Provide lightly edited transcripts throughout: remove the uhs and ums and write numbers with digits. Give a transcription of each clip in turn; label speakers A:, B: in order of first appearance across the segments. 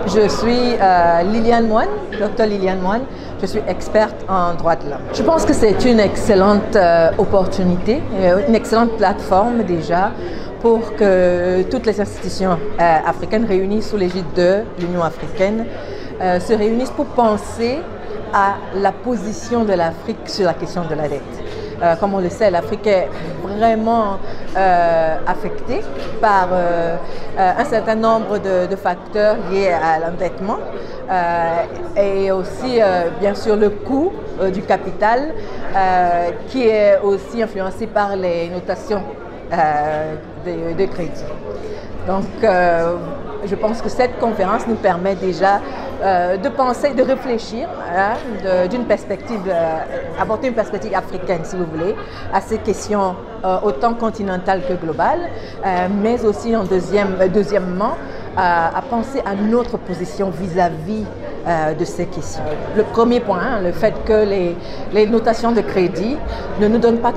A: Je suis Liliane Moine, Dr Liliane Moine. Je suis experte en droits de l'homme. Je pense que c'est une excellente opportunité, une excellente plateforme déjà pour que toutes les institutions africaines réunies sous l'égide de l'Union africaine se réunissent pour penser à la position de l'Afrique sur la question de la dette. Comme on le sait, l'Afrique est vraiment affectée par un certain nombre de facteurs liés à l'endettement et aussi, bien sûr, le coût du capital qui est aussi influencé par les notations de crédit. Donc, je pense que cette conférence nous permet déjà de penser, de réfléchir d'une perspective, apporter une perspective africaine, si vous voulez, à ces questions autant continentales que globales, mais aussi deuxièmement, à penser à notre position vis-à-vis de ces questions. Le premier point, le fait que les notations de crédit ne donnent pas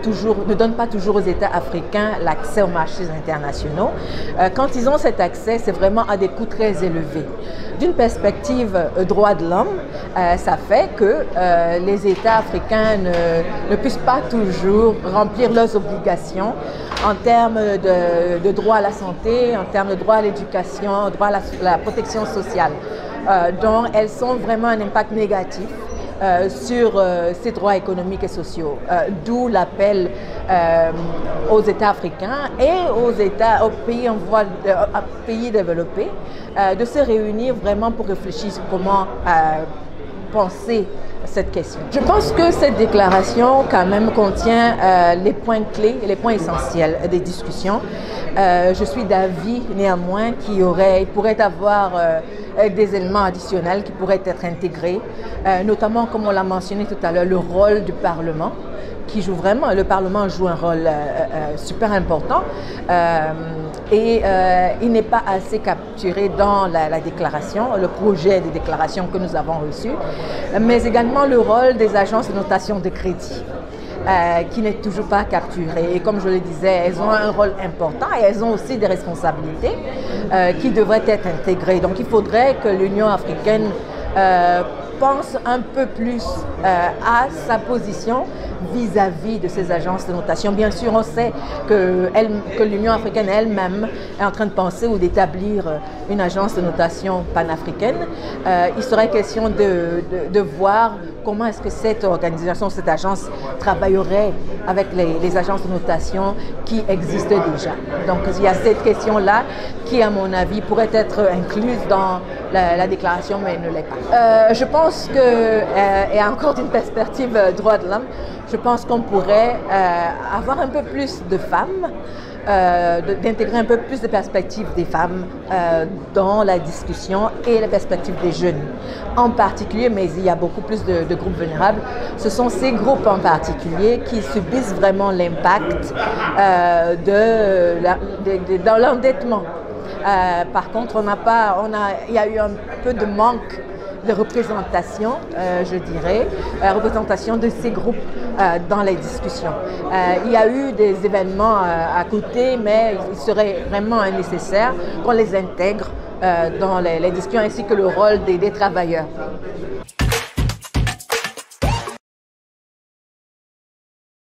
A: toujours aux États africains l'accès aux marchés internationaux. Quand ils ont cet accès, c'est vraiment à des coûts très élevés. D'une perspective droits de l'homme, ça fait que les États africains ne puissent pas toujours remplir leurs obligations en termes de droit à la santé, en termes de droit à l'éducation, droit à la protection sociale. Donc, elles ont vraiment un impact négatif sur ces droits économiques et sociaux. D'où l'appel aux États africains et aux pays développés de se réunir vraiment pour réfléchir sur comment penser cette question. Je pense que cette déclaration quand même contient les points clés et les points essentiels des discussions. Je suis d'avis néanmoins qu'il pourrait y avoir des éléments additionnels qui pourraient être intégrés, notamment comme on l'a mentionné tout à l'heure, le rôle du Parlement qui joue vraiment, le Parlement joue un rôle super important et il n'est pas assez capturé dans la déclaration, le projet de déclaration que nous avons reçu, mais également le rôle des agences de notation de crédit. Qui n'est toujours pas capturé. Et comme je le disais, elles ont un rôle important et elles ont aussi des responsabilités qui devraient être intégrées. Donc il faudrait que l'Union africaine pense un peu plus à sa position vis-à-vis de ces agences de notation. Bien sûr, on sait que l'Union africaine elle-même est en train de penser ou d'établir une agence de notation panafricaine. Il serait question de voir comment est-ce que cette organisation, cette agence travaillerait avec les agences de notation qui existent déjà. Donc, il y a cette question-là qui, à mon avis, pourrait être incluse dans la déclaration, mais ne l'est pas. Je pense que, et encore d'une perspective droits de l'homme, je pense qu'on pourrait avoir un peu plus de femmes, d'intégrer un peu plus de perspectives des femmes dans la discussion et la perspective des jeunes en particulier, mais il y a beaucoup plus de groupes vulnérables. Ce sont ces groupes en particulier qui subissent vraiment l'impact dans l'endettement. Par contre, il y a eu un peu de manque de représentation, je dirais, représentation de ces groupes dans les discussions. Il y a eu des événements à côté, mais il serait vraiment nécessaire qu'on les intègre dans les discussions ainsi que le rôle des travailleurs.